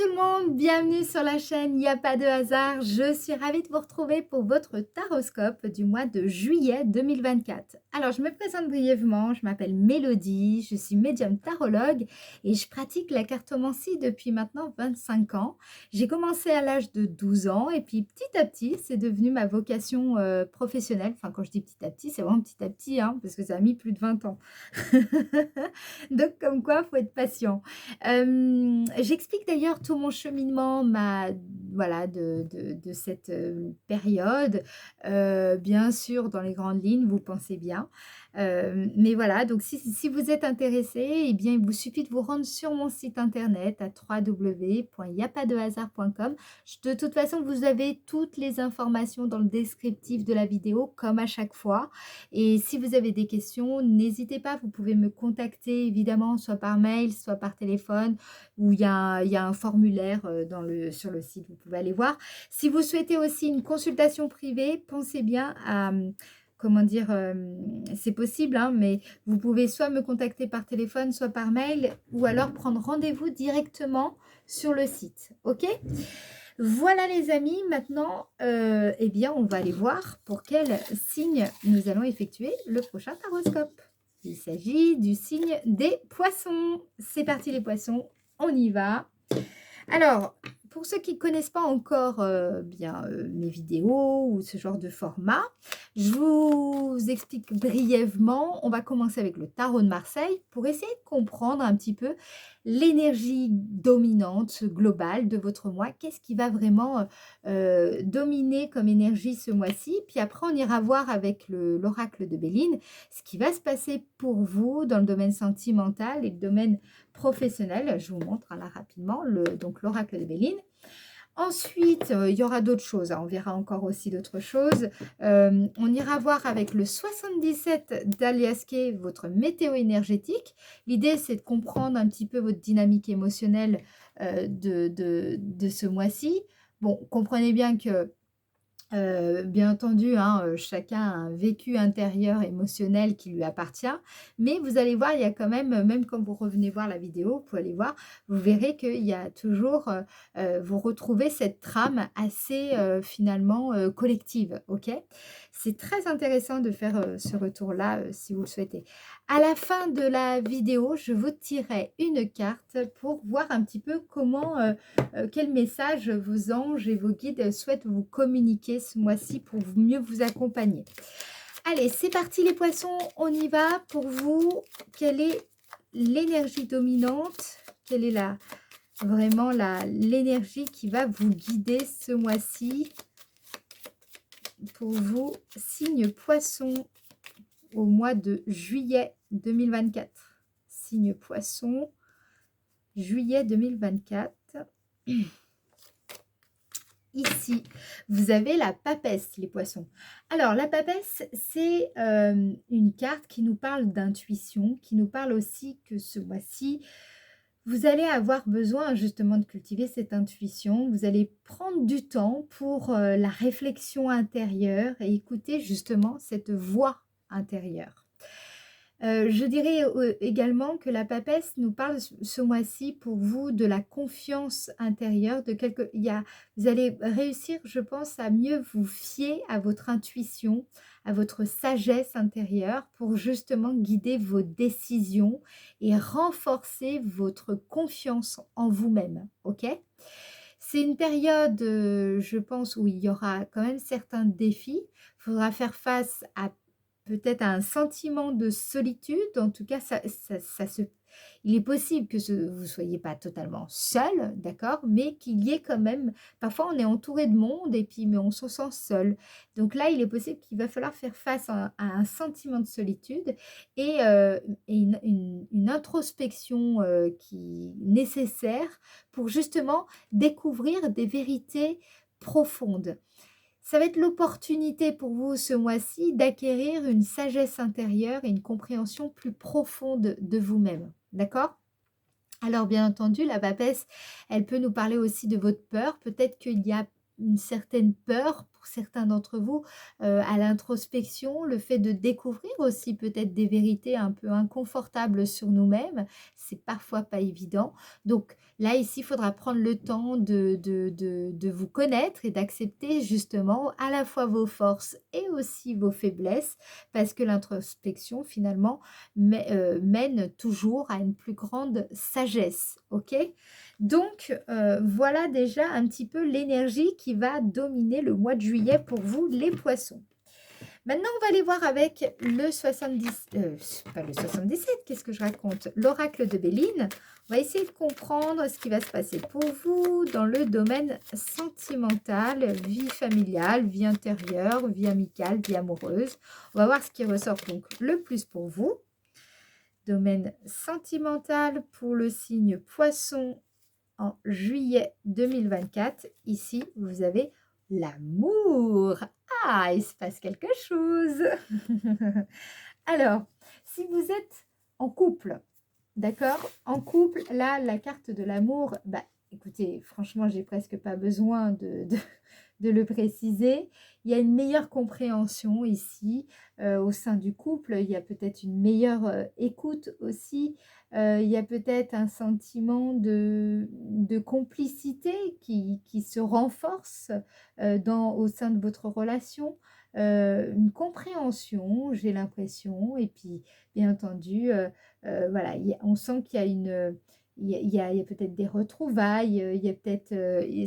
tout le monde, bienvenue sur la chaîne, il n'y a pas de hasard. Je suis ravie de vous retrouver pour votre taroscope du mois de juillet 2024. Alors, je me présente brièvement, je m'appelle Mélodie, je suis médium tarologue et je pratique la cartomancie depuis maintenant 25 ans. J'ai commencé à l'âge de 12 ans et puis petit à petit, c'est devenu ma vocation professionnelle. Enfin, quand je dis petit à petit, c'est vraiment petit à petit, hein, parce que ça a mis plus de 20 ans. Donc, comme quoi, il faut être patient. J'explique d'ailleurs tout mon cheminement, voilà, de cette période. Bien sûr, dans les grandes lignes, vous pensez bien. Mais voilà, donc si vous êtes intéressé, eh bien, il vous suffit de vous rendre sur mon site internet à www.yapadehasard.com. De toute façon, vous avez toutes les informations dans le descriptif de la vidéo, comme à chaque fois. Et si vous avez des questions, n'hésitez pas, vous pouvez me contacter évidemment, soit par mail, soit par téléphone, où il y a un formulaire sur le site, vous pouvez aller voir. Si vous souhaitez aussi une consultation privée, pensez bien à, comment dire, c'est possible, hein, mais vous pouvez soit me contacter par téléphone, soit par mail, ou alors prendre rendez-vous directement sur le site, ok? Voilà les amis, maintenant, eh bien, on va aller voir pour quel signe nous allons effectuer le prochain taroscope. Il s'agit du signe des poissons. C'est parti les poissons, on y va. Alors, pour ceux qui ne connaissent pas encore mes vidéos ou ce genre de format, je vous explique brièvement. On va commencer avec le tarot de Marseille pour essayer de comprendre un petit peu l'énergie dominante globale de votre mois. Qu'est-ce qui va vraiment dominer comme énergie ce mois-ci? Puis après, on ira voir avec l'oracle de Béline ce qui va se passer pour vous dans le domaine sentimental et le domaine professionnel. Je vous montre là rapidement donc l'oracle de Béline. Ensuite, il y aura d'autres choses, hein, on verra encore aussi d'autres choses. On ira voir avec le 77 d'Aliaské votre météo énergétique. L'idée, c'est de comprendre un petit peu votre dynamique émotionnelle de ce mois-ci. Bon, comprenez bien que bien entendu, hein, chacun a un vécu intérieur émotionnel qui lui appartient, mais vous allez voir, il y a quand même quand vous revenez voir la vidéo, vous pouvez aller voir, vous verrez qu'il y a toujours, vous retrouvez cette trame assez, finalement, collective, OK? C'est très intéressant de faire, ce retour-là, si vous le souhaitez. À la fin de la vidéo, je vous tirerai une carte pour voir un petit peu comment, quel message vos anges et vos guides souhaitent vous communiquer ce mois-ci pour mieux vous accompagner. Allez, c'est parti les poissons, on y va. Pour vous, quelle est l'énergie dominante? Quelle est vraiment l'énergie qui va vous guider ce mois-ci? Pour vous, signe poisson au mois de juillet 2024. Signe poisson, juillet 2024. Ici, vous avez la papesse, les poissons. Alors, la papesse, c'est une carte qui nous parle d'intuition, qui nous parle aussi que ce mois-ci, vous allez avoir besoin justement de cultiver cette intuition. Vous allez prendre du temps pour la réflexion intérieure et écouter justement cette voix intérieure. Je dirais également que la papesse nous parle ce mois-ci pour vous de la confiance intérieure, vous allez réussir, je pense, à mieux vous fier à votre intuition, à votre sagesse intérieure pour justement guider vos décisions et renforcer votre confiance en vous-même, ok? C'est une période, je pense, où il y aura quand même certains défis. Il faudra faire face à peut-être à un sentiment de solitude. En tout cas, il est possible que vous ne soyez pas totalement seul, d'accord, mais qu'il y ait quand même, parfois on est entouré de monde et puis mais on se sent seul. Donc là, il est possible qu'il va falloir faire face à un sentiment de solitude et une introspection qui nécessaire pour justement découvrir des vérités profondes. Ça va être l'opportunité pour vous ce mois-ci d'acquérir une sagesse intérieure et une compréhension plus profonde de vous-même. D'accord? Alors bien entendu, la papesse, elle peut nous parler aussi de votre peur. Peut-être qu'il y a une certaine peur pour certains d'entre vous, à l'introspection, le fait de découvrir aussi peut-être des vérités un peu inconfortables sur nous-mêmes, c'est parfois pas évident. Donc là, ici, il faudra prendre le temps de vous connaître et d'accepter justement à la fois vos forces et aussi vos faiblesses, parce que l'introspection finalement mène toujours à une plus grande sagesse, ok? Donc, voilà déjà un petit peu l'énergie qui va dominer le mois de juillet pour vous, les poissons. Maintenant, on va aller voir avec le 70, pas le 77, qu'est-ce que je raconte? L'oracle de Béline. On va essayer de comprendre ce qui va se passer pour vous dans le domaine sentimental, vie familiale, vie intérieure, vie amicale, vie amoureuse. On va voir ce qui ressort donc le plus pour vous. Domaine sentimental pour le signe Poisson en juillet 2024. Ici, vous avez l'amour. Ah, il se passe quelque chose. Alors, si vous êtes en couple, d'accord? En couple, là, la carte de l'amour, bah, écoutez, franchement, j'ai presque pas besoin de le préciser. Il y a une meilleure compréhension ici au sein du couple. Il y a peut-être une meilleure écoute aussi. Il y a peut-être un sentiment de complicité qui se renforce au sein de votre relation. Une compréhension, j'ai l'impression. Et puis, bien entendu, voilà, on sent qu'il y a une... il y a peut-être des retrouvailles, il y a peut-être...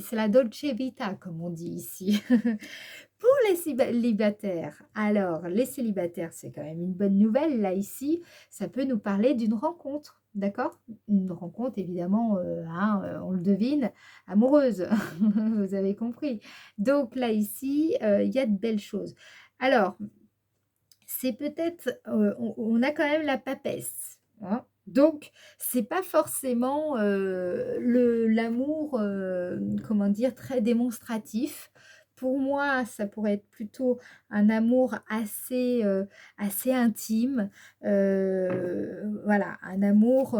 c'est la dolce vita, comme on dit ici. Pour les célibataires, alors les célibataires, c'est quand même une bonne nouvelle. Là, ici, ça peut nous parler d'une rencontre, d'accord? Une rencontre, évidemment, on le devine, amoureuse, vous avez compris. Donc là, ici, il y a de belles choses. Alors, c'est peut-être, on a quand même la papesse, hein. Donc, c'est pas forcément l'amour, comment dire, très démonstratif. Pour moi, ça pourrait être plutôt un amour assez intime. Voilà, un amour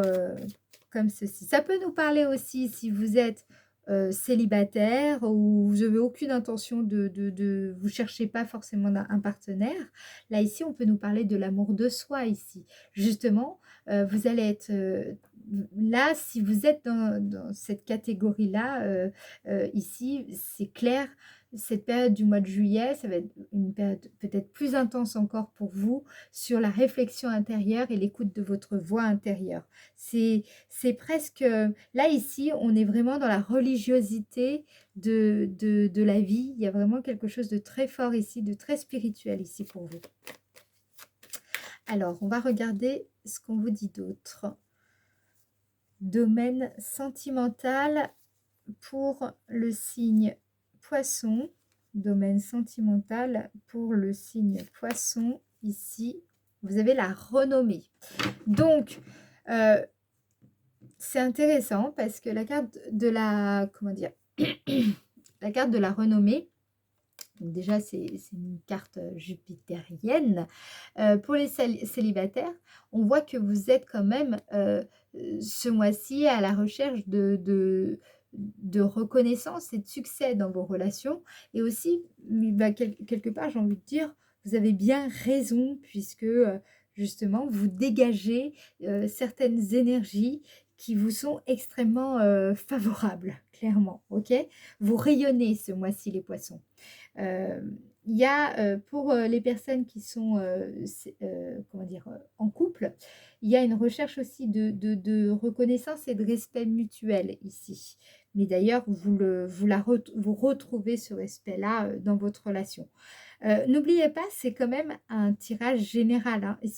comme ceci. Ça peut nous parler aussi si vous êtes célibataire ou vous n'avez aucune intention vous cherchez pas forcément un partenaire. Là, ici, on peut nous parler de l'amour de soi ici. Justement, vous allez être là, si vous êtes dans cette catégorie-là, ici, c'est clair, cette période du mois de juillet, ça va être une période peut-être plus intense encore pour vous sur la réflexion intérieure et l'écoute de votre voix intérieure. C'est presque, là, ici, on est vraiment dans la religiosité de la vie. Il y a vraiment quelque chose de très fort ici, de très spirituel ici pour vous. Alors, on va regarder ce qu'on vous dit d'autre. Domaine sentimental pour le signe Poisson. Domaine sentimental pour le signe Poisson. Ici, vous avez la renommée. Donc, c'est intéressant parce que la carte de la... Comment dire? La carte de la renommée, donc déjà, c'est une carte jupitérienne. Pour les célibataires, on voit que vous êtes quand même ce mois-ci à la recherche de reconnaissance et de succès dans vos relations. Et aussi, bah, quelque part, j'ai envie de dire, vous avez bien raison puisque justement, vous dégagez certaines énergies qui vous sont extrêmement favorables, clairement. Ok, vous rayonnez ce mois-ci, les poissons. Il y a pour les personnes qui sont comment dire, en couple, il y a une recherche aussi de reconnaissance et de respect mutuel ici. Mais d'ailleurs, vous retrouvez ce respect-là dans votre relation. N'oubliez pas, c'est quand même un tirage général, hein, et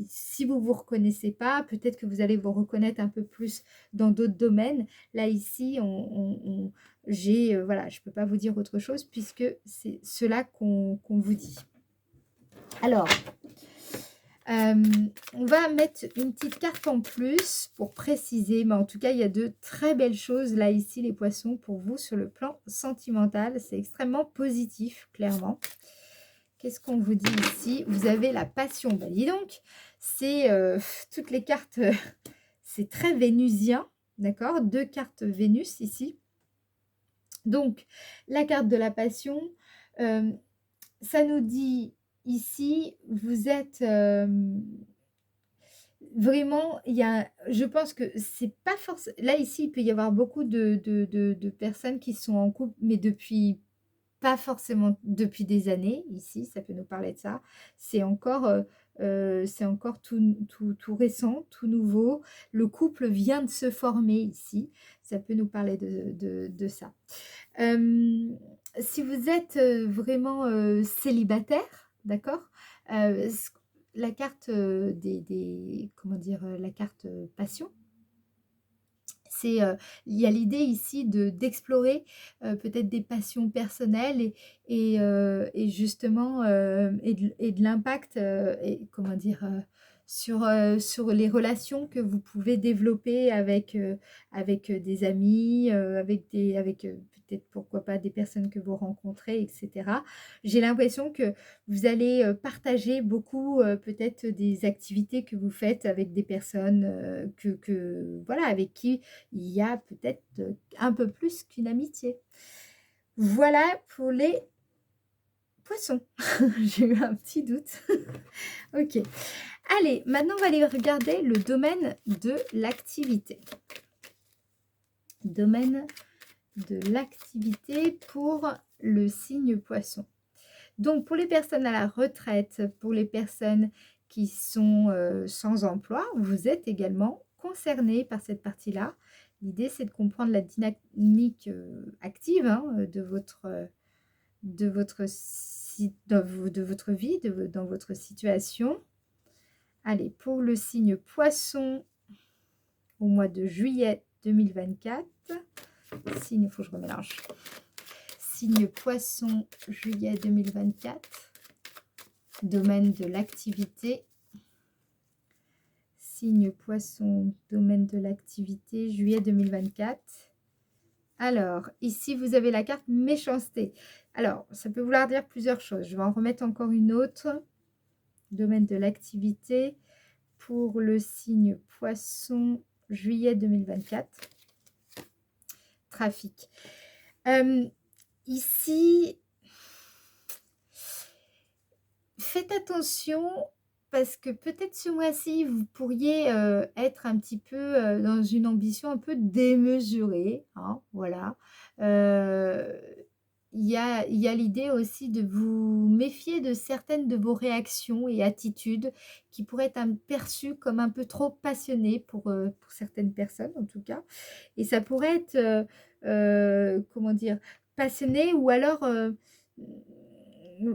si vous ne vous reconnaissez pas, peut-être que vous allez vous reconnaître un peu plus dans d'autres domaines. Là, ici, voilà, je ne peux pas vous dire autre chose puisque c'est cela qu'on vous dit. Alors, on va mettre une petite carte en plus pour préciser, mais en tout cas, il y a de très belles choses là, ici, les poissons, pour vous sur le plan sentimental. C'est extrêmement positif, clairement. Qu'est-ce qu'on vous dit ici? Vous avez la passion. Bah, dis donc, c'est toutes les cartes, c'est très vénusien, d'accord? 2 cartes Vénus ici. Donc, la carte de la passion, Hem, Ça nous dit ici, vous êtes, vraiment, il y a je pense que c'est pas forcément là, ici, il peut y avoir beaucoup de personnes qui sont en couple, mais depuis pas forcément depuis des années, ici, ça peut nous parler de ça. C'est encore tout récent, tout nouveau. Le couple vient de se former ici. Ça peut nous parler de ça. Hem, Si vous êtes, vraiment, célibataire, d'accord? Ce la carte, des comment dire? La carte, passion, c'est, il y a l'idée ici d'explorer, peut-être des passions personnelles et justement, et de l'impact, et comment dire? Sur les relations que vous pouvez développer avec des amis, avec peut-être pourquoi pas des personnes que vous rencontrez et cetera. J'ai l'impression que vous allez, partager beaucoup, peut-être des activités que vous faites avec des personnes, que voilà, avec qui il y a peut-être, un peu plus qu'une amitié. Voilà pour les poissons. J'ai eu un petit doute. OK. Allez, maintenant on va aller regarder le domaine de l'activité. Domaine de l'activité pour le signe poisson. Donc pour les personnes à la retraite, pour les personnes qui sont, sans emploi, vous êtes également concernés par cette partie-là. L'idée, c'est de comprendre la dynamique, active, hein, de votre de votre vie, dans votre situation. Allez, pour le signe poisson, au mois de juillet 2024, signe, il faut que je remélange. Signe poisson, juillet 2024. Domaine de l'activité. Signe poisson, domaine de l'activité, juillet 2024. Alors, ici, vous avez la carte méchanceté. Alors, ça peut vouloir dire plusieurs choses. Je vais en remettre encore une autre. Domaine de l'activité pour le signe poisson, juillet 2024. Trafic. Ici, faites attention parce que peut-être ce mois-ci, vous pourriez, être un petit peu, dans une ambition un peu démesurée, hein, voilà. Heu, il y a l'idée aussi de vous méfier de certaines de vos réactions et attitudes qui pourraient être perçues comme un peu trop passionnées pour certaines personnes, en tout cas. Et ça pourrait être, comment dire? Passionné ou alors,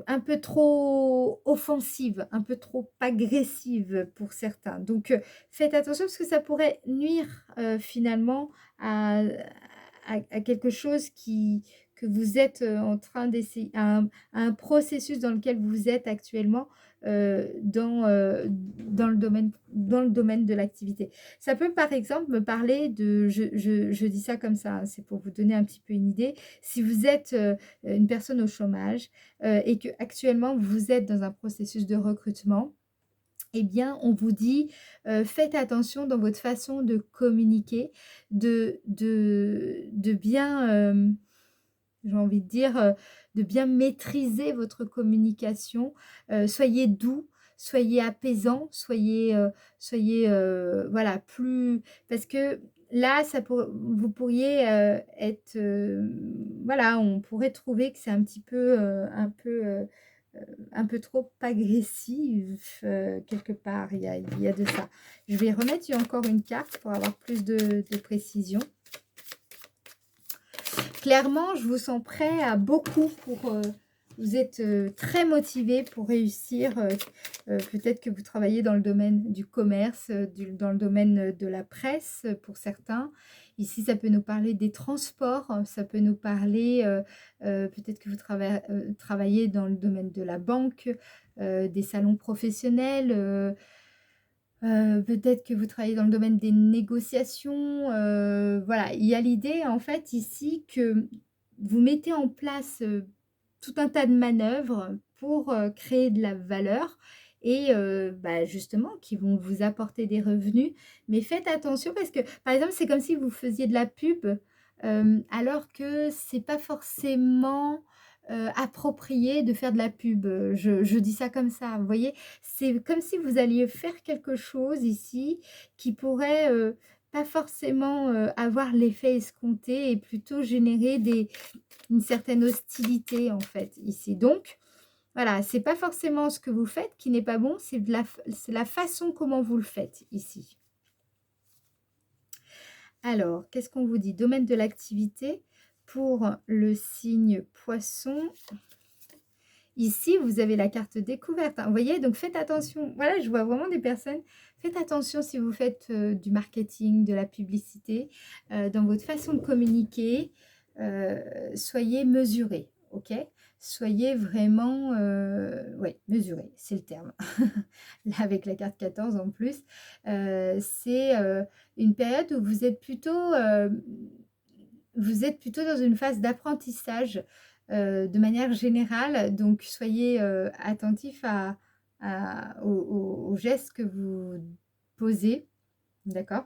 un peu trop offensive, un peu trop agressive pour certains. Donc, faites attention parce que ça pourrait nuire, finalement à quelque chose que vous êtes, en train d'essayer à un processus dans lequel vous êtes actuellement, dans le domaine de l'activité. Ça peut, par exemple, me parler de je dis ça comme ça, hein, c'est pour vous donner un petit peu une idée. Si vous êtes, une personne au chômage, et que actuellement vous êtes dans un processus de recrutement, eh bien, on vous dit, faites attention dans votre façon de communiquer, de bien, j'ai envie de dire, de bien maîtriser votre communication. Soyez doux, soyez apaisant, voilà, plus parce que là, vous pourriez, être, voilà, on pourrait trouver que c'est un petit peu, un peu trop agressif, quelque part. Il y a de ça. Je vais remettre encore une carte pour avoir plus de précision. Clairement, je vous sens prêt à beaucoup vous êtes, très motivé pour réussir, peut-être que vous travaillez dans le domaine du commerce, dans le domaine de la presse, pour certains. Ici, ça peut nous parler des transports, ça peut nous parler, peut-être que vous travaillez dans le domaine de la banque, des salons professionnels, peut-être que vous travaillez dans le domaine des négociations, voilà. Il y a l'idée, en fait, ici, que vous mettez en place, tout un tas de manœuvres pour, créer de la valeur et bah, justement qui vont vous apporter des revenus. Mais faites attention parce que, par exemple, c'est comme si vous faisiez de la pub, alors que c'est pas forcément, approprié de faire de la pub, je dis ça comme ça, vous voyez? C'est comme si vous alliez faire quelque chose ici qui pourrait, pas forcément, avoir l'effet escompté et plutôt générer une certaine hostilité en fait ici. Donc voilà, c'est pas forcément ce que vous faites qui n'est pas bon, c'est la façon comment vous le faites ici. Alors, qu'est-ce qu'on vous dit? Domaine de l'activité pour le signe Poisson. Ici, vous avez la carte découverte, hein. Vous voyez? Donc faites attention. Voilà, je vois vraiment des personnes. Faites attention si vous faites, du marketing, de la publicité, dans votre façon de communiquer, soyez mesurés, OK? Soyez vraiment, ouais, mesurés, c'est le terme. Là, avec la carte 14 en plus, c'est, une période où vous êtes plutôt dans une phase d'apprentissage, de manière générale. Donc soyez, attentifs aux gestes que vous posez, d'accord?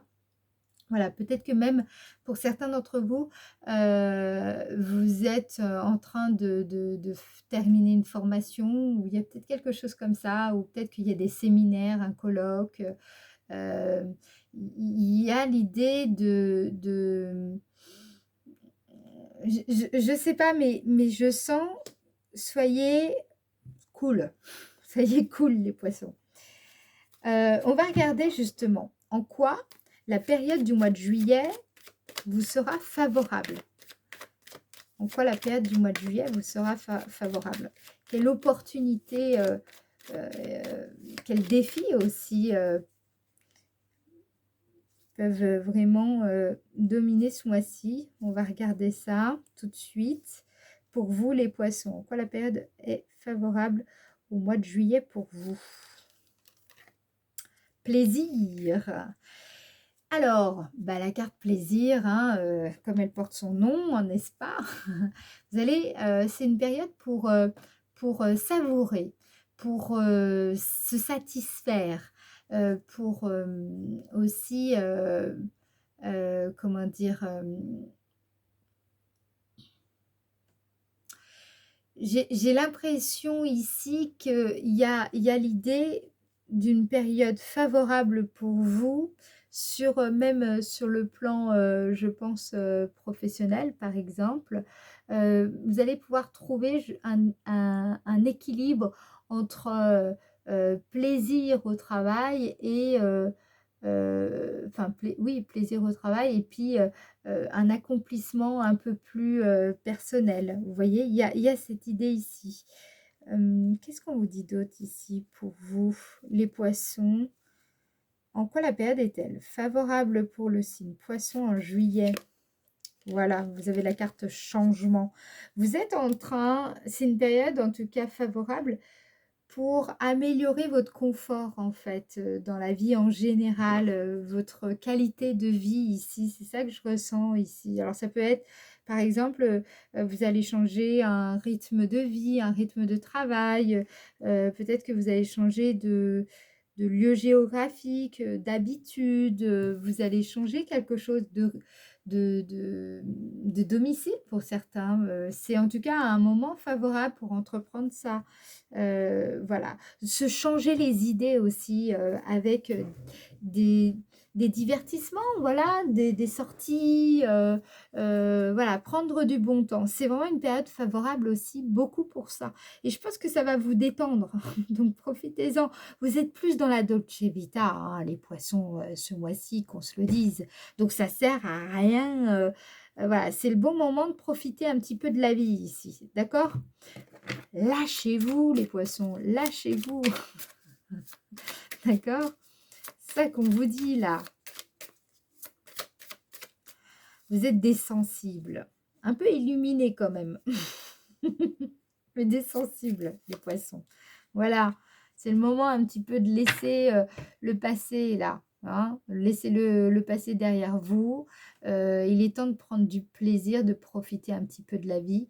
Voilà, peut-être que même pour certains d'entre vous, vous êtes, en train de terminer une formation ou il y a peut-être quelque chose comme ça ou peut-être qu'il y a des séminaires, un colloque, il y a l'idée je sais pas, mais je sens, soyez cool, soyez cool les poissons. On va regarder justement en quoi la période du mois de juillet vous sera favorable. En quoi la période du mois de juillet vous sera favorable. Quelle opportunité, quels défis aussi peuvent vraiment dominer ce mois-ci. On va regarder ça tout de suite. Pour vous les poissons, en quoi la période est favorable au mois de juillet pour vous? Plaisir. Alors, bah, la carte plaisir, hein, comme elle porte son nom, n'est-ce pas? Vous allez, c'est une période pour savourer, pour se satisfaire, pour aussi, comment dire, j'ai l'impression ici qu'il y a l'idée d'une période favorable pour vous sur, même, sur le plan, je pense, professionnel, par exemple. Vous allez pouvoir trouver un équilibre entre, plaisir au travail et enfin, oui, plaisir au travail et puis, un accomplissement un peu plus, personnel. Vous voyez? Il y a cette idée ici. Qu'est-ce qu'on vous dit d'autre ici pour vous, les poissons? En quoi la période est-elle favorable pour le signe Poisson en juillet? Voilà, vous avez la carte changement. Vous êtes en train, c'est une période en tout cas favorable pour améliorer votre confort en fait, dans la vie en général, votre qualité de vie ici, c'est ça que je ressens ici. Alors ça peut être par exemple, vous allez changer un rythme de vie, un rythme de travail, peut-être que vous allez changer de lieu géographique, d'habitude, vous allez changer quelque chose de domicile pour certains, c'est en tout cas un moment favorable pour entreprendre ça. Voilà, se changer les idées aussi, avec, des des divertissements, voilà, des sorties, voilà, prendre du bon temps. C'est vraiment une période favorable aussi beaucoup pour ça et je pense que ça va vous détendre, donc profitez-en. Vous êtes plus dans la dolce vita, hein, les poissons, ce mois-ci, qu'on se le dise, donc ça sert à rien, voilà, c'est le bon moment de profiter un petit peu de la vie ici, d'accord? Lâchez-vous les poissons, lâchez-vous. D'accord? C'est ça qu'on vous dit là. Vous êtes des sensibles, un peu illuminés quand même. Mais des sensibles, les poissons. Voilà, c'est le moment un petit peu de laisser le passé là. Hein, laissez le passé derrière vous. Il est temps de prendre du plaisir, de profiter un petit peu de la vie.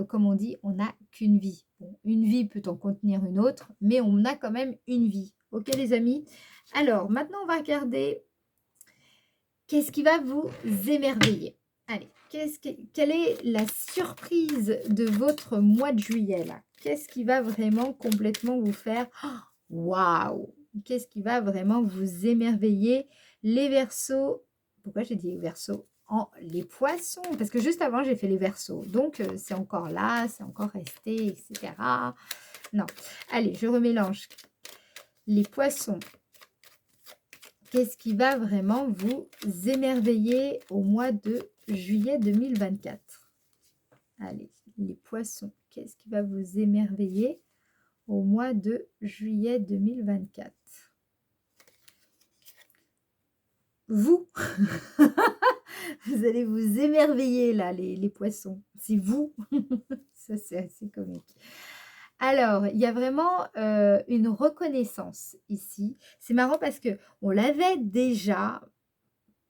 Comme on dit, on n'a qu'une vie. Bon, une vie peut en contenir une autre, mais on a quand même une vie. Ok les amis? Alors, maintenant on va regarder qu'est-ce qui va vous émerveiller. Allez, quelle est la surprise de votre mois de juillet là? Qu'est-ce qui va vraiment complètement vous faire waouh! Qu'est-ce qui va vraiment vous émerveiller? Les Verseaux, pourquoi j'ai dit les Verseaux? Les Poissons, parce que juste avant j'ai fait les Verseaux, donc c'est encore là, c'est encore resté, etc. Non, allez, je remélange. Les Poissons, qu'est-ce qui va vraiment vous émerveiller au mois de juillet 2024? Allez, les Poissons, qu'est-ce qui va vous émerveiller au mois de juillet 2024? Vous, vous allez vous émerveiller là, les Poissons. C'est vous. Ça, c'est assez comique. Alors, il y a vraiment une reconnaissance ici. C'est marrant parce que on l'avait déjà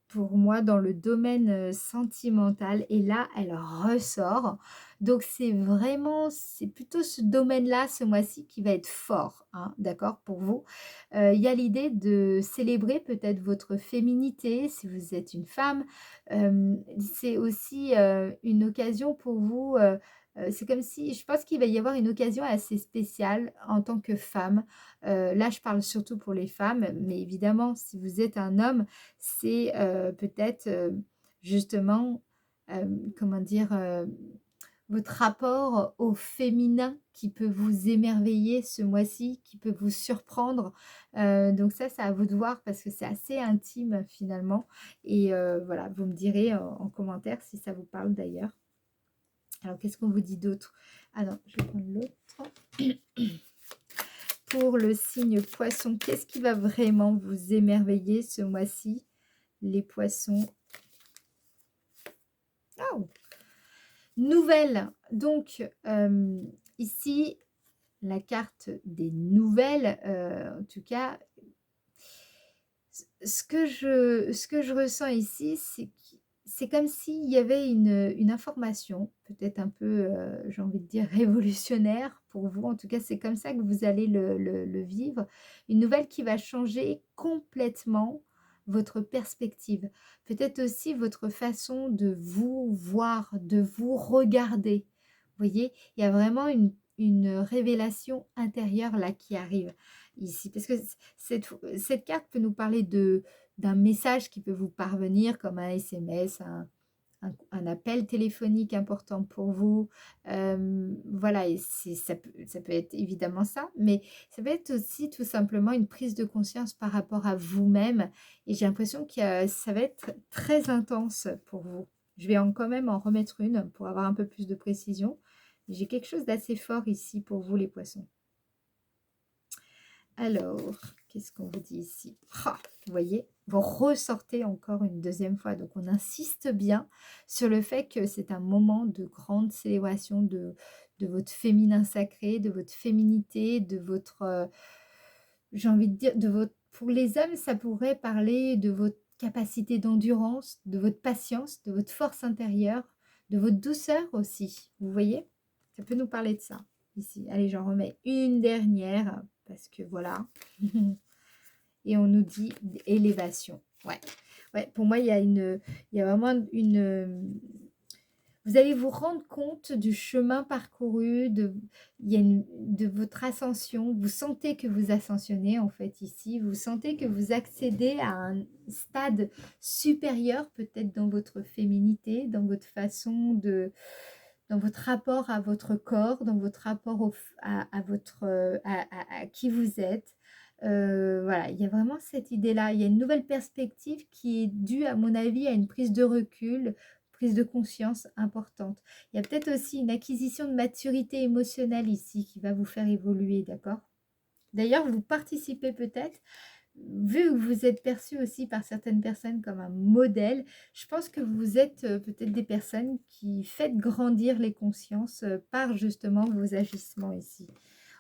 pour moi dans le domaine sentimental et là, elle ressort. Donc, c'est plutôt ce domaine-là, ce mois-ci, qui va être fort, hein, d'accord, pour vous. Il y a l'idée de célébrer peut-être votre féminité, si vous êtes une femme. C'est aussi une occasion pour vous. C'est comme si, je pense qu'il va y avoir une occasion assez spéciale en tant que femme. Là, je parle surtout pour les femmes, mais évidemment, si vous êtes un homme, c'est peut-être justement, comment dire, votre rapport au féminin qui peut vous émerveiller ce mois-ci, qui peut vous surprendre. Donc ça, c'est à vous de voir parce que c'est assez intime finalement. Et voilà, vous me direz en commentaire si ça vous parle d'ailleurs. Alors, qu'est-ce qu'on vous dit d'autre? Ah non, je vais prendre l'autre. Pour le signe Poisson, qu'est-ce qui va vraiment vous émerveiller ce mois-ci? Les Poissons. Oh! Nouvelles. Donc, ici, la carte des nouvelles, en tout cas, ce que je ressens ici, c'est comme s'il y avait une information, peut-être un peu, j'ai envie de dire révolutionnaire pour vous. En tout cas, c'est comme ça que vous allez le vivre. Une nouvelle qui va changer complètement votre perspective. Peut-être aussi votre façon de vous voir, de vous regarder. Vous voyez, il y a vraiment une révélation intérieure là qui arrive ici. Parce que cette carte peut nous parler d'un message qui peut vous parvenir comme un SMS, un appel téléphonique important pour vous. Voilà, et ça peut être évidemment ça, mais ça peut être aussi tout simplement une prise de conscience par rapport à vous-même. Et j'ai l'impression que ça va être très intense pour vous. Je vais quand même en remettre une pour avoir un peu plus de précision. J'ai quelque chose d'assez fort ici pour vous les poissons. Alors, qu'est-ce qu'on vous dit ici? Vous voyez, vous ressortez encore une deuxième fois. Donc, on insiste bien sur le fait que c'est un moment de grande célébration de votre féminin sacré, de votre féminité, de votre, j'ai envie de dire, pour les hommes, ça pourrait parler de votre capacité d'endurance, de votre patience, de votre force intérieure, de votre douceur aussi. Vous voyez? Ça peut nous parler de ça ici. Allez, j'en remets une dernière parce que voilà. Et on nous dit élévation. Ouais. Ouais, pour moi, il y a vraiment vous allez vous rendre compte du chemin parcouru, de votre ascension. Vous sentez que vous ascensionnez en fait ici. Vous sentez que vous accédez à un stade supérieur peut-être dans votre féminité, dans votre façon dans votre rapport à votre corps, dans votre rapport à qui vous êtes. Voilà, il y a vraiment cette idée-là. Il y a une nouvelle perspective qui est due, à mon avis, à une prise de recul, prise de conscience importante. Il y a peut-être aussi une acquisition de maturité émotionnelle ici qui va vous faire évoluer, d'accord? D'ailleurs, vous participez peut-être, vu que vous êtes perçu aussi par certaines personnes comme un modèle, je pense que vous êtes peut-être des personnes qui faites grandir les consciences par justement vos agissements ici.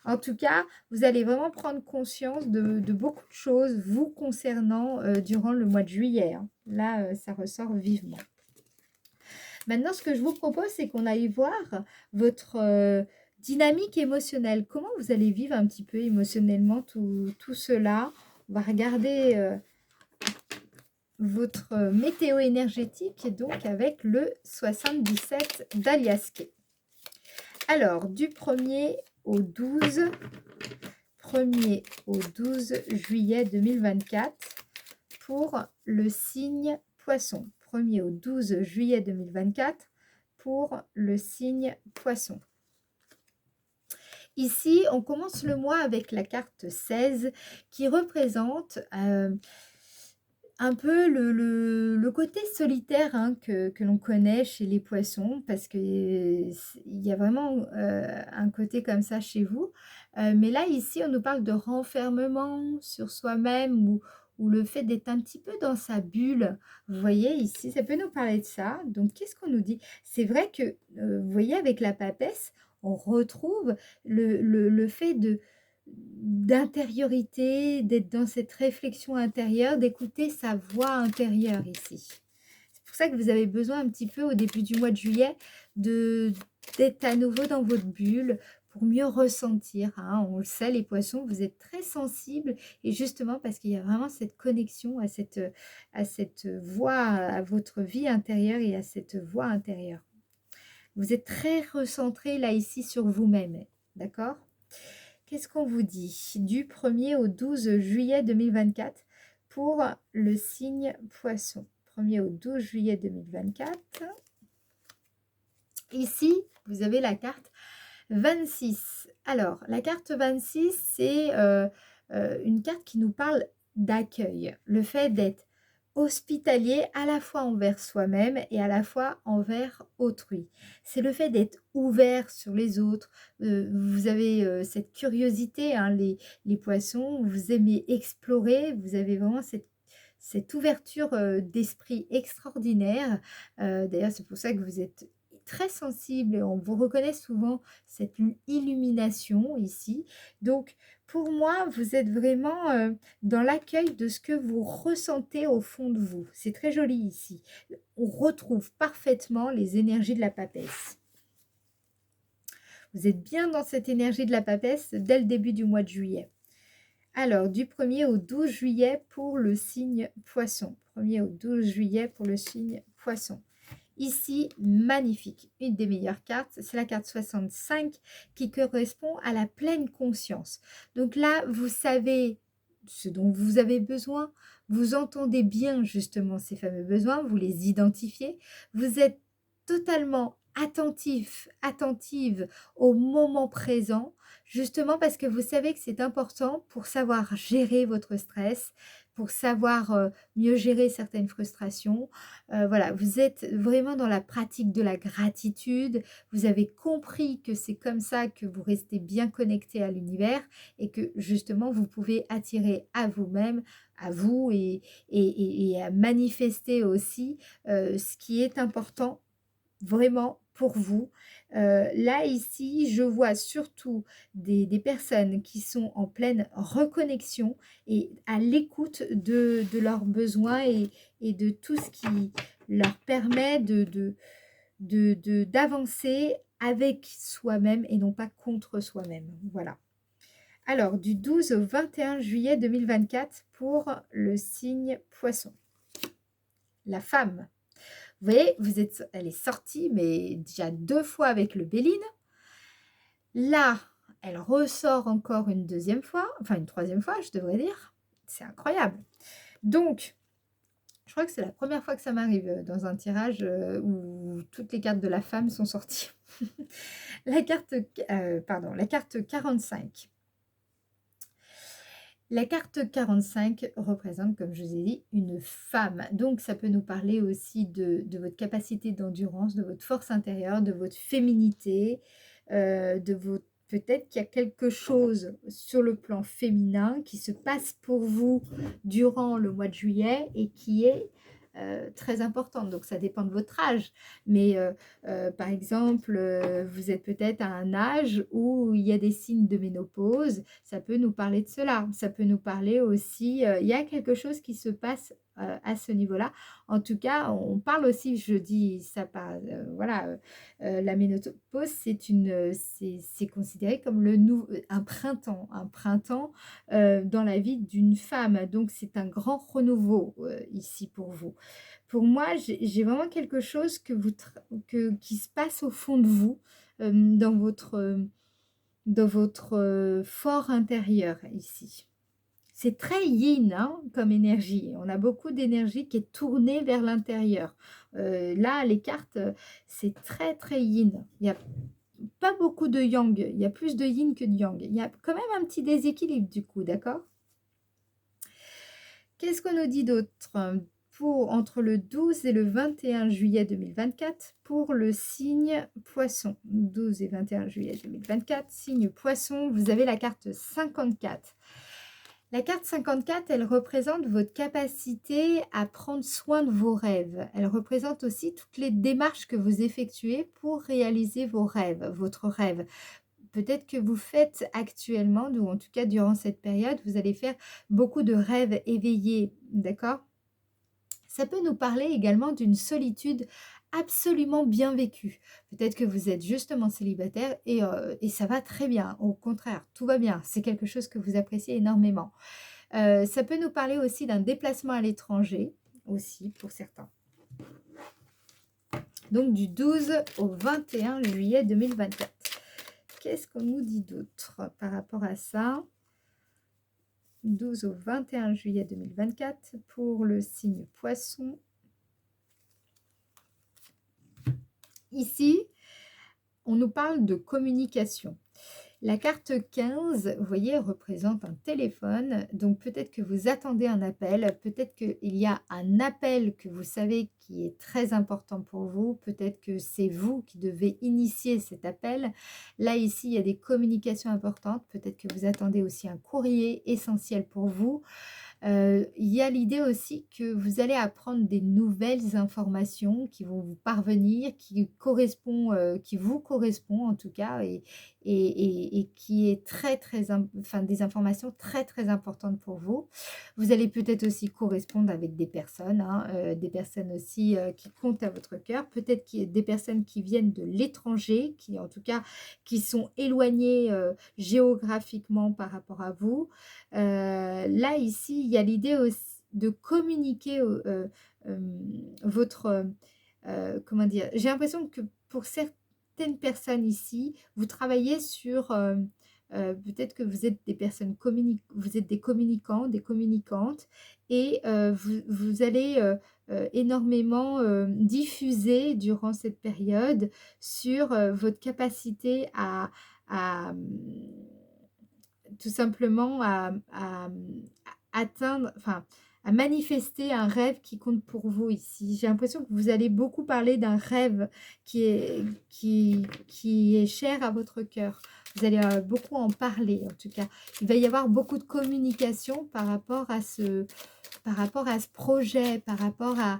En tout cas, vous allez vraiment prendre conscience de beaucoup de choses vous concernant durant le mois de juillet, hein. Là, ça ressort vivement. Maintenant, ce que je vous propose, c'est qu'on aille voir votre dynamique émotionnelle. Comment vous allez vivre un petit peu émotionnellement tout cela? On va regarder votre météo énergétique, donc avec le 77 d'Aliasqué. Alors, du 1er au 12, 1er au 12 juillet 2024 pour le signe Poisson. 1er au 12 juillet 2024 pour le signe Poisson. Ici, on commence le mois avec la carte 16 qui représente un peu le côté solitaire hein, que l'on connaît chez les poissons, parce qu'il y a vraiment un côté comme ça chez vous. Mais là, ici, on nous parle de renfermement sur soi-même ou le fait d'être un petit peu dans sa bulle. Vous voyez ici, ça peut nous parler de ça. Donc, qu'est-ce qu'on nous dit? C'est vrai que, vous voyez, avec la papesse, on retrouve le fait d'intériorité, d'être dans cette réflexion intérieure, d'écouter sa voix intérieure ici. C'est pour ça que vous avez besoin un petit peu au début du mois de juillet d'être à nouveau dans votre bulle pour mieux ressentir. Hein. On le sait, les poissons, vous êtes très sensibles et justement parce qu'il y a vraiment cette connexion à cette voix, à votre vie intérieure et à cette voix intérieure. Vous êtes très recentré là ici sur vous-même, d'accord ? Qu'est-ce qu'on vous dit? Du 1er au 12 juillet 2024 pour le signe Poisson. 1er au 12 juillet 2024. Ici, vous avez la carte 26. Alors, la carte 26, c'est une carte qui nous parle d'accueil. Le fait d'être hospitalier à la fois envers soi-même et à la fois envers autrui. C'est le fait d'être ouvert sur les autres. Vous avez cette curiosité, hein, les poissons, vous aimez explorer, vous avez vraiment cette ouverture d'esprit extraordinaire. D'ailleurs, c'est pour ça que vous êtes très sensible et on vous reconnaît souvent cette illumination ici. Donc, pour moi, vous êtes vraiment dans l'accueil de ce que vous ressentez au fond de vous. C'est très joli ici. On retrouve parfaitement les énergies de la papesse. Vous êtes bien dans cette énergie de la papesse dès le début du mois de juillet. Alors, du 1er au 12 juillet pour le signe Poisson. 1er au 12 juillet pour le signe Poisson. Ici, magnifique, une des meilleures cartes, c'est la carte 65 qui correspond à la pleine conscience. Donc là, vous savez ce dont vous avez besoin, vous entendez bien justement ces fameux besoins, vous les identifiez, vous êtes totalement attentif, attentive au moment présent, justement parce que vous savez que c'est important pour savoir gérer votre stress, pour savoir mieux gérer certaines frustrations. Voilà, vous êtes vraiment dans la pratique de la gratitude. Vous avez compris que c'est comme ça que vous restez bien connecté à l'univers et que justement vous pouvez attirer à vous-même, à vous et à manifester aussi ce qui est important vraiment pour vous. Là, ici, je vois surtout des personnes qui sont en pleine reconnexion et à l'écoute de leurs besoins et de tout ce qui leur permet d'avancer avec soi-même et non pas contre soi-même. Voilà. Alors, du 12 au 21 juillet 2024 pour le signe Poisson. La femme. Vous voyez, elle est sortie, mais déjà 2 fois avec le Béline. Là, elle ressort encore une deuxième fois, enfin une troisième fois, je devrais dire. C'est incroyable. Donc, je crois que c'est la première fois que ça m'arrive dans un tirage où toutes les cartes de la femme sont sorties. La carte 45. La carte 45 représente, comme je vous ai dit, une femme. Donc, ça peut nous parler aussi de votre capacité d'endurance, de votre force intérieure, de votre féminité, de votre... Peut-être qu'il y a quelque chose sur le plan féminin qui se passe pour vous durant le mois de juillet et qui est très importante. Donc, ça dépend de votre âge. Mais par exemple, vous êtes peut-être à un âge où il y a des signes de ménopause. Ça peut nous parler de cela. Ça peut nous parler aussi, il y a quelque chose qui se passe à ce niveau-là. En tout cas, on parle aussi, je dis ça par voilà, la ménopause, c'est considéré comme un printemps, dans la vie d'une femme. Donc c'est un grand renouveau, ici pour vous. Pour moi, j'ai vraiment quelque chose qui se passe au fond de vous, dans votre, fort intérieur ici. C'est très yin, hein, comme énergie. On a beaucoup d'énergie qui est tournée vers l'intérieur. Là, les cartes, c'est très, très yin. Il y a pas beaucoup de yang, il y a plus de yin que de yang. Il y a quand même un petit déséquilibre du coup, d'accord? Qu'est-ce qu'on nous dit d'autre? Pour entre le 12 et le 21 juillet 2024 pour le signe Poisson. 12 et 21 juillet 2024, signe Poisson, vous avez la carte 54. La carte 54, elle représente votre capacité à prendre soin de vos rêves. Elle représente aussi toutes les démarches que vous effectuez pour réaliser vos rêves, votre rêve. Peut-être que vous faites actuellement, ou en tout cas durant cette période, vous allez faire beaucoup de rêves éveillés, d'accord? Ça peut nous parler également d'une solitude absolument bien vécue. Peut-être que vous êtes justement célibataire et ça va très bien. Au contraire, tout va bien. C'est quelque chose que vous appréciez énormément. Ça peut nous parler aussi d'un déplacement à l'étranger, aussi pour certains. Donc du 12 au 21 juillet 2024. Qu'est-ce qu'on nous dit d'autre par rapport à ça? 12 au 21 juillet 2024 pour le signe Poisson. Ici, on nous parle de communication. La carte 15, vous voyez, représente un téléphone. Donc peut-être que vous attendez un appel, peut-être qu'il y a un appel que vous savez qui est très important pour vous, peut-être que c'est vous qui devez initier cet appel. Là, ici, il y a des communications importantes, peut-être que vous attendez aussi un courrier essentiel pour vous. Il y a l'idée aussi que vous allez apprendre des nouvelles informations qui vont vous parvenir, qui vous correspond en tout cas et qui est enfin des informations très, très importantes pour vous. Vous allez peut-être aussi correspondre avec des personnes, hein, des personnes aussi, qui comptent à votre cœur. Peut-être qu'il y a des personnes qui viennent de l'étranger, qui en tout cas, qui sont éloignées, géographiquement par rapport à vous. Là, ici, il y a l'idée aussi de communiquer votre, comment dire? J'ai l'impression que pour certaines personnes ici, vous travaillez sur, peut-être que vous êtes des personnes vous êtes des communicants, des communicantes et vous allez, énormément, diffuser durant cette période sur, votre capacité à, tout simplement atteindre, enfin, à manifester un rêve qui compte pour vous ici. J'ai l'impression que vous allez beaucoup parler d'un rêve qui est cher à votre cœur. Vous allez beaucoup en parler, en tout cas. Il va y avoir beaucoup de communication par rapport à ce projet, par rapport à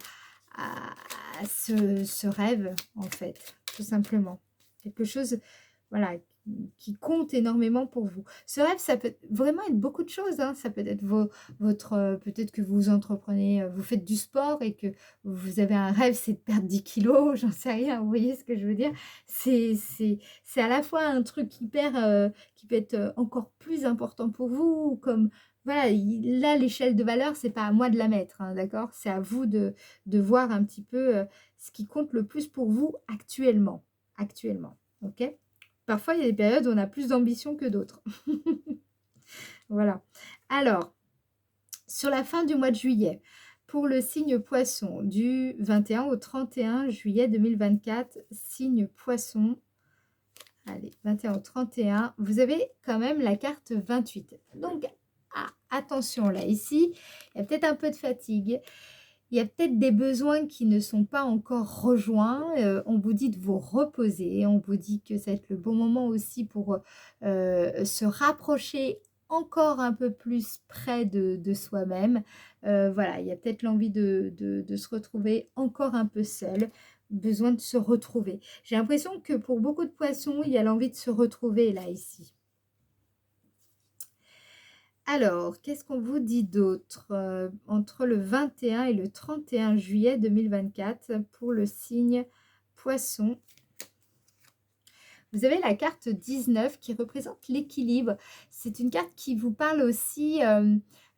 ce rêve, en fait, tout simplement. Quelque chose, voilà, qui compte énormément pour vous. Ce rêve, ça peut vraiment être beaucoup de choses, hein. Ça peut être peut-être que vous entreprenez, vous faites du sport et que vous avez un rêve, c'est de perdre 10 kilos, j'en sais rien, vous voyez ce que je veux dire? C'est à la fois un truc qui peut être, encore plus important pour vous, comme voilà, là, l'échelle de valeur, c'est pas à moi de la mettre, hein, d'accord? C'est à vous de voir un petit peu, ce qui compte le plus pour vous actuellement, ok? Parfois, il y a des périodes où on a plus d'ambition que d'autres. Voilà. Alors, sur la fin du mois de juillet, pour le signe Poisson, du 21 au 31 juillet 2024, signe Poisson, allez, 21 au 31, vous avez quand même la carte 28. Donc, attention là, ici, il y a peut-être un peu de fatigue. Il y a peut-être des besoins qui ne sont pas encore rejoints. On vous dit de vous reposer. On vous dit que ça va être le bon moment aussi pour se rapprocher encore un peu plus près de soi-même. Voilà, il y a peut-être l'envie de se retrouver encore un peu seul. Besoin de se retrouver. J'ai l'impression que pour beaucoup de poissons, il y a l'envie de se retrouver là, ici. Alors, qu'est-ce qu'on vous dit d'autre? Entre le 21 et le 31 juillet 2024 pour le signe Poisson. Vous avez la carte 19 qui représente l'équilibre. C'est une carte qui vous parle aussi,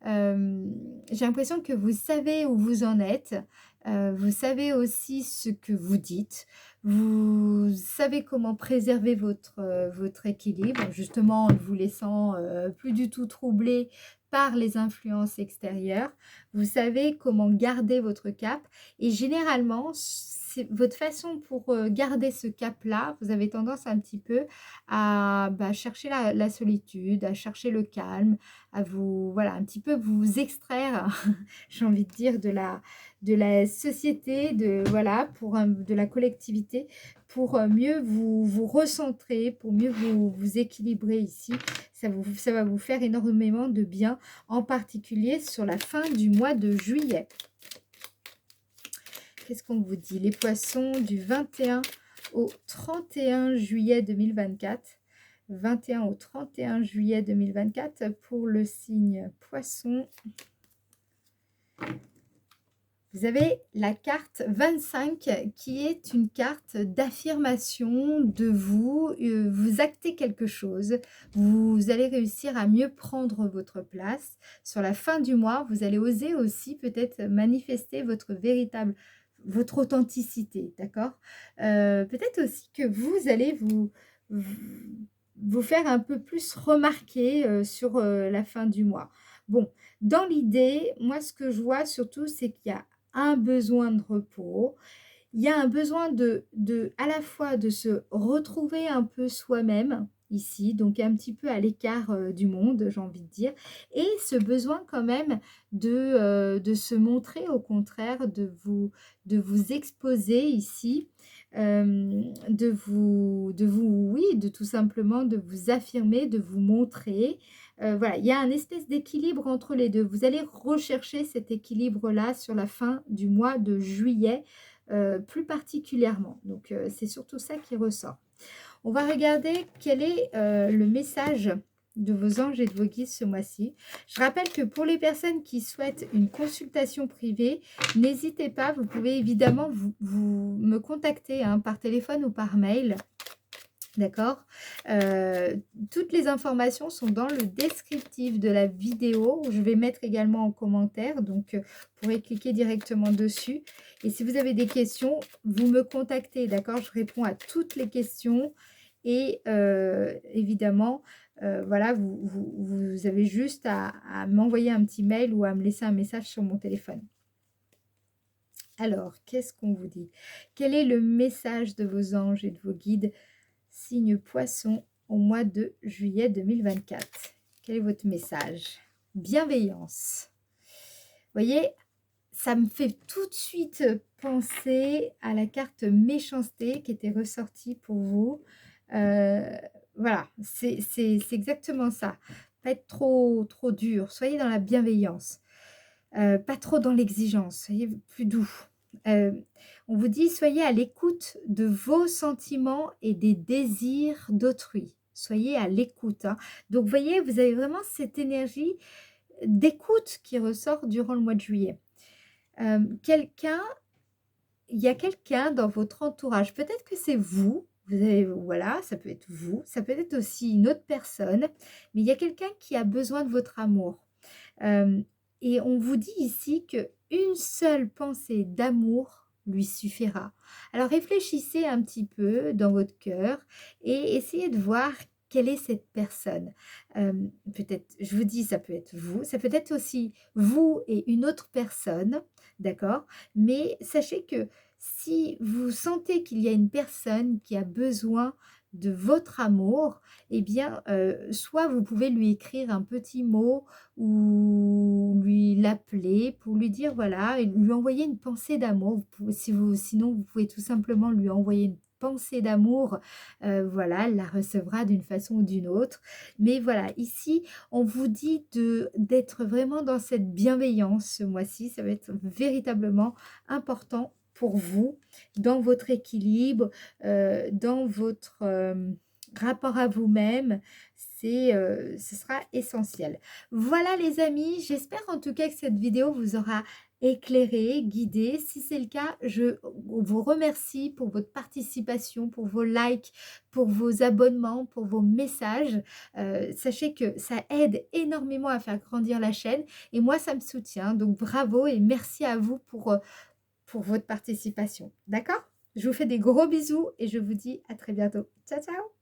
j'ai l'impression que vous savez où vous en êtes, vous savez aussi ce que vous dites, vous savez comment préserver votre équilibre, justement en ne vous laissant plus du tout troubler par les influences extérieures. Vous savez comment garder votre cap et généralement, c'est votre façon pour garder ce cap-là, vous avez tendance un petit peu à chercher la solitude, à chercher le calme, à vous, voilà, un petit peu vous extraire, j'ai envie de dire, de la société, voilà, de la collectivité, pour mieux vous recentrer, pour mieux vous équilibrer ici. Ça va vous faire énormément de bien, en particulier sur la fin du mois de juillet. Qu'est-ce qu'on vous dit? Les poissons, du 21 au 31 juillet 2024. 21 au 31 juillet 2024 pour le signe Poisson. Vous avez la carte 25 qui est une carte d'affirmation de vous. Vous actez quelque chose. Vous allez réussir à mieux prendre votre place. Sur la fin du mois, vous allez oser aussi peut-être manifester votre authenticité, d'accord? Peut-être aussi que vous allez vous faire un peu plus remarquer sur la fin du mois. Bon, dans l'idée, moi, ce que je vois surtout, c'est qu'il y a un besoin de repos. Il y a un besoin à la fois de se retrouver un peu soi-même ici, donc un petit peu à l'écart du monde, j'ai envie de dire, et ce besoin quand même de se montrer, au contraire, de vous exposer ici, oui, de tout simplement de vous affirmer, de vous montrer. Voilà, il y a un espèce d'équilibre entre les deux. Vous allez rechercher cet équilibre-là sur la fin du mois de juillet, plus particulièrement. Donc, c'est surtout ça qui ressort. On va regarder quel est le message de vos anges et de vos guides ce mois-ci. Je rappelle que pour les personnes qui souhaitent une consultation privée, n'hésitez pas, vous pouvez évidemment me contacter par téléphone ou par mail. D'accord. Toutes les informations sont dans le descriptif de la vidéo. Je vais mettre également en commentaire, donc vous pourrez cliquer directement dessus. Et si vous avez des questions, vous me contactez, d'accord? Je réponds à toutes les questions. Et évidemment, voilà, vous avez juste à m'envoyer un petit mail ou à me laisser un message sur mon téléphone. Alors, qu'est-ce qu'on vous dit? Quel est le message de vos anges et de vos guides? Signe Poisson au mois de juillet 2024. Quel est votre message? Bienveillance. Vous voyez, ça me fait tout de suite penser à la carte méchanceté qui était ressortie pour vous. Voilà, c'est exactement ça. Pas être trop dur. Soyez dans la bienveillance. Pas trop dans l'exigence. Soyez plus doux. On vous dit, soyez à l'écoute de vos sentiments et des désirs d'autrui. Soyez à l'écoute. Donc, vous voyez, vous avez vraiment cette énergie d'écoute qui ressort durant le mois de juillet. Il y a quelqu'un dans votre entourage, peut-être que c'est vous, voilà, ça peut être vous, ça peut être aussi une autre personne, mais il y a quelqu'un qui a besoin de votre amour. Et on vous dit ici qu'une seule pensée d'amour lui suffira. Alors réfléchissez un petit peu dans votre cœur et essayez de voir quelle est cette personne. Peut-être, je vous dis, ça peut être vous, ça peut être aussi vous et une autre personne, d'accord? Mais sachez que si vous sentez qu'il y a une personne qui a besoin de votre amour, eh bien, soit vous pouvez lui écrire un petit mot ou l'appeler pour lui dire voilà, et lui envoyer une pensée d'amour. Sinon, vous pouvez tout simplement lui envoyer une pensée d'amour, voilà, elle la recevra d'une façon ou d'une autre. Mais voilà, ici, on vous dit d'être vraiment dans cette bienveillance ce mois-ci. Ça va être véritablement important pour vous, dans votre équilibre, dans votre rapport à vous-même. ce sera essentiel. Voilà les amis, j'espère en tout cas que cette vidéo vous aura éclairé, guidé. Si c'est le cas, je vous remercie pour votre participation, pour vos likes, pour vos abonnements, pour vos messages. Sachez que ça aide énormément à faire grandir la chaîne et moi ça me soutient. Donc bravo et merci à vous pour votre participation. D'accord? Je vous fais des gros bisous et je vous dis à très bientôt. Ciao, ciao!